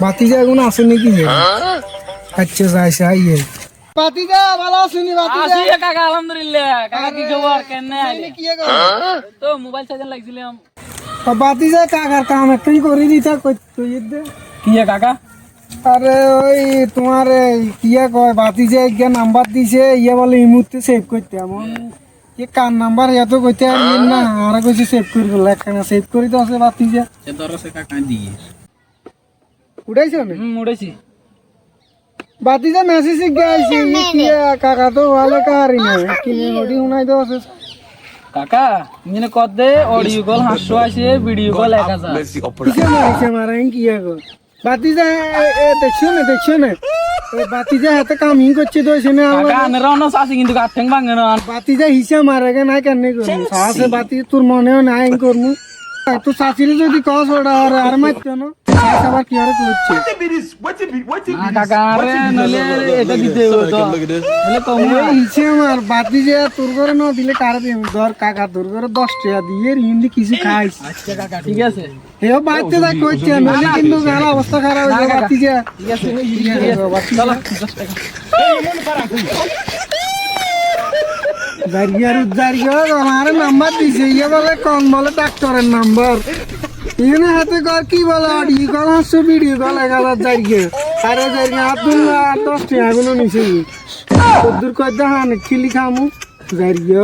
ভাতিজা এখন আছে নাকি হে? আচ্ছা যাইছে আইয়ে ভাতিজা ভালো আছেন ভাতিজা? আছি কাকা আলহামদুলিল্লাহ। কাকা কি খবর? কেনে আইলে? কি গো? তো মোবাইল চার্জার লাগছিলাম। ভাতিজা কাকার কাম একটাই করে দিতা কই দে। কি কাকা? আরে ওই তোমার কিয়া কয় ভাতিজা একটা নাম্বার দিছে ইয়া বলে এই মুহূর্তে সেভ করতে এমন কি কার নাম্বার এত কইতে আর না আর কইছে সেভ করে বলে একখানা সেভ করে তো আছে ভাতিজা সে দরসে কাকা দিয়ে। উড়াইছো না উড়েছি। ভাতিজা মেসেজ গাইছে কিয়া কাকা তো ভালো কারি না কিনে ওডি উনাই দাও আছে কাকা মিনে কত দে অডিও কল 500 আছে ভিডিও কল 1000। কিসে মারছে মারাই কিয়া গো ভাতিজা দেখছো না ভাতিজা হাতে কামিং করছে তো সেনে কাকা আনেরও আছে কিন্তু গাঠেং ভাঙে না। ভাতিজা হিসা মারাগে নাই কেন করবো সাহসে বাতি তোর মনেও নাই করবো তো চাচিরে যদি কস ওটা আর মারতো না আবার কি আর করছে কাকা আরে নলে এটা দিতে হবে তো নলে কম হিসে আমার ভাতিজা তোর ঘরে না দিলে কারে দিম ধর কাকা তোর ঘরে 10 টাকা দিয়ে হিন্দি কিছু খাইস। আচ্ছা কাকা ঠিক আছে। এও বাচ্চা দা কইছে নলে কিন্তু গালা অবস্থা খারাপ হয়ে যাবে ভাতিজা ঠিক আছে চলো 10 টাকা। দাঁড়িয়ে আমার নাম্বার দিছে ইয়ে বলে কোন বলে ডাক্তারের নাম্বার ইয়ে হাতে কর কি বলে অডিও কল হাসছো ভিডিও কল 1000 দাঁড়িয়ে আরে দাঁড়িয়ে আব্দুল্লাহ 10 টাকা গুলো নিছে দূর কর দা হানে খিলি খামু দাঁড়িয়ে